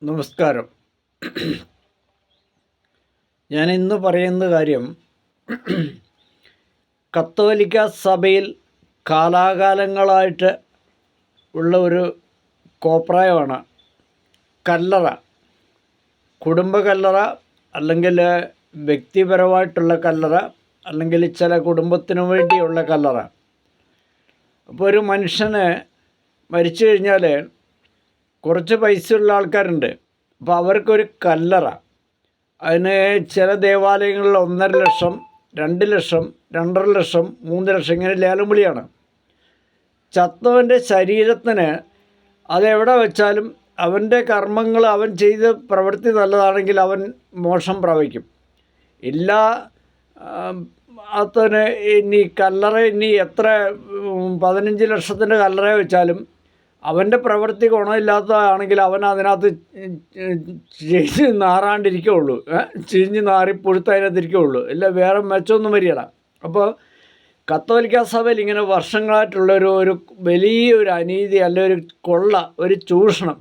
നമസ്കാരം. ഞാൻ ഇന്ന് പറയുന്ന കാര്യം കത്തോലിക്ക സഭയിൽ കാലാകാലങ്ങളായിട്ട് ഉള്ള ഒരു കോപ്രായമാണ് കല്ലറ. കുടുംബ കല്ലറ, അല്ലെങ്കിൽ വ്യക്തിപരമായിട്ടുള്ള കല്ലറ, അല്ലെങ്കിൽ ചില കുടുംബത്തിനു വേണ്ടിയുള്ള കല്ലറ. അപ്പോൾ ഒരു മനുഷ്യന് മരിച്ചു കഴിഞ്ഞാൽ കുറച്ച് പൈസയുള്ള ആൾക്കാരുണ്ട്. അപ്പോൾ അവർക്കൊരു കല്ലറ. അതിന് ചില ദേവാലയങ്ങളിൽ 1.5 ലക്ഷം, 2 ലക്ഷം, 2.5 ലക്ഷം, 3 ലക്ഷം ഇങ്ങനെ ലേലം വിളിയാണ്. ചത്തവൻ്റെ ശരീരത്തിന് അതെവിടെ വെച്ചാലും അവൻ്റെ കർമ്മങ്ങൾ, അവൻ ചെയ്ത പ്രവൃത്തി നല്ലതാണെങ്കിൽ അവൻ മോക്ഷം പ്രാപിക്കും. ഇല്ല, അതിന് ഇനി കല്ലറ ഇനി എത്ര 15 ലക്ഷത്തിൻ്റെ കല്ലറ വെച്ചാലും അവൻ്റെ പ്രവൃത്തി ഗുണമില്ലാത്തതാണെങ്കിൽ അവൻ അതിനകത്ത് ചീഞ്ഞ് നാറാണ്ടിരിക്കുകയുള്ളൂ, ചീഞ്ഞ് നാറി പുഴുത്തതിനകത്തിരിക്കുകയുള്ളൂ. ഇല്ല, വേറെ മെച്ചമൊന്നും വരികയില്ല. അപ്പോൾ കത്തോലിക്ക സഭയിൽ ഇങ്ങനെ വർഷങ്ങളായിട്ടുള്ളൊരു വലിയൊരു അനീതി, അല്ലെ ഒരു കൊള്ള, ഒരു ചൂഷണം.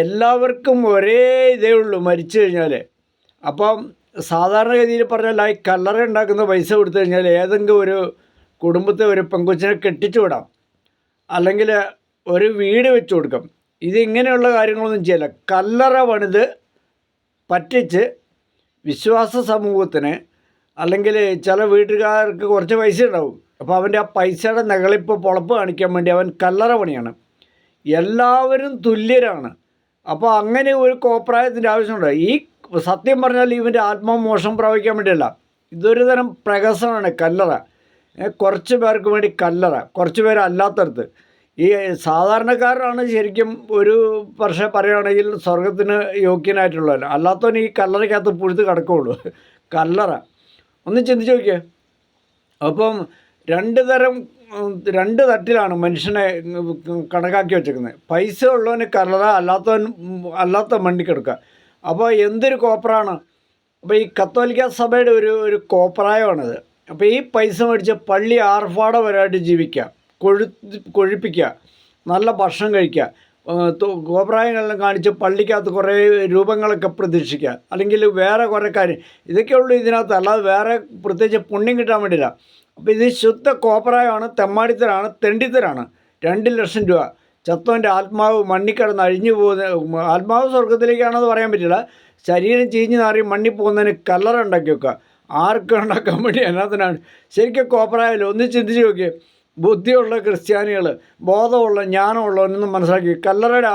എല്ലാവർക്കും ഒരേ ഇതേ ഉള്ളൂ മരിച്ചു കഴിഞ്ഞാൽ. അപ്പം സാധാരണഗതിയിൽ പറഞ്ഞാൽ ഈ കല്ലറ ഉണ്ടാക്കുന്ന പൈസ കൊടുത്തു കഴിഞ്ഞാൽ ഏതെങ്കിലും ഒരു കുടുംബത്തെ ഒരു പെങ്കൊച്ചിനെ കെട്ടിച്ചു വിടാം, അല്ലെങ്കിൽ ഒരു വീട് വെച്ച് കൊടുക്കാം. ഇതിങ്ങനെയുള്ള കാര്യങ്ങളൊന്നും ചെയ്യില്ല. കല്ലറ പണിത് പറ്റിച്ച് വിശ്വാസ സമൂഹത്തിന്, അല്ലെങ്കിൽ ചില വീട്ടുകാർക്ക് കുറച്ച് പൈസ ഉണ്ടാവും. അപ്പോൾ അവൻ്റെ ആ പൈസയുടെ നെകളിപ്പ് പൊളപ്പ് കാണിക്കാൻ വേണ്ടി അവൻ കല്ലറ പണിയാണ്. എല്ലാവരും തുല്യരാണ്. അപ്പോൾ അങ്ങനെ ഒരു കോപ്രായത്തിൻ്റെ ആവശ്യമുണ്ട്. ഈ സത്യം പറഞ്ഞാൽ ഇവൻ്റെ ആത്മമോഷം പ്രാപിക്കാൻ വേണ്ടിയല്ല, ഇതൊരു തരം പ്രഹസനമാണ് കല്ലറ. കുറച്ച് പേർക്ക് വേണ്ടി കല്ലറ, കുറച്ച് പേര് അല്ലാത്തടത്ത്. ഈ സാധാരണക്കാരനാണ് ശരിക്കും ഒരു പക്ഷേ പറയുകയാണെങ്കിൽ സ്വർഗത്തിന് യോഗ്യനായിട്ടുള്ളവൻ. അല്ലാത്തവൻ ഈ കല്ലറയ്ക്കകത്ത് പുഴുത്ത് കിടക്കുകയുള്ളൂ. കല്ലറ ഒന്ന് ചിന്തിച്ച് നോക്കിയേ. അപ്പം രണ്ട് തട്ടിലാണ് മനുഷ്യനെ കണക്കാക്കി വെച്ചേക്കുന്നത്. പൈസ ഉള്ളവന് കല്ലറ, അല്ലാത്ത മണ്ടിക്കെടുക്കുക. അപ്പോൾ എന്തൊരു കോപ്രാണ്. അപ്പോൾ ഈ കത്തോലിക്ക സഭയുടെ ഒരു കോപ്രായമാണിത്. അപ്പോൾ ഈ പൈസ മേടിച്ച് പള്ളി ആർഭാടപരമായിട്ട് ജീവിക്കുക, കൊഴിപ്പിക്കുക, നല്ല ഭക്ഷണം കഴിക്കുക, കോപ്രായങ്ങളെല്ലാം കാണിച്ച് പള്ളിക്കകത്ത് കുറേ രൂപങ്ങളൊക്കെ പ്രതീക്ഷിക്കുക, അല്ലെങ്കിൽ വേറെ കുറേ കാര്യം, ഇതൊക്കെയുള്ളൂ ഇതിനകത്ത്. അല്ലാതെ വേറെ പ്രത്യേകിച്ച് പുണ്യം കിട്ടാൻ വേണ്ടിയില്ല. അപ്പോൾ ഇത് ശുദ്ധ കോപ്രായമാണ്, തെമ്മാടിത്തരാണ്, തെണ്ടിത്തരാണ്. 2 ലക്ഷം രൂപ. ചത്തവൻ്റെ ആത്മാവ് മണ്ണിക്കിടന്ന് അഴിഞ്ഞു പോകുന്ന, ആത്മാവ് സ്വർഗത്തിലേക്കാണെന്ന് പറയാൻ പറ്റില്ല, ശരീരം ചീഞ്ഞ് നാറി മണ്ണിൽ പോകുന്നതിന് കല്ലറ ഉണ്ടാക്കി വെക്കുക. ആർക്കും ഉണ്ടാക്കാൻ വേണ്ടി അതിനകത്തിനാണ്. ശരിക്കും കോപ്രായല്ലോ. ഒന്ന് ചിന്തിച്ച് നോക്കിയേ. ബുദ്ധിയുള്ള ക്രിസ്ത്യാനികൾ, ബോധമുള്ള ജ്ഞാനമുള്ളവനൊന്നും മനസ്സിലാക്കി കല്ലറയുടെ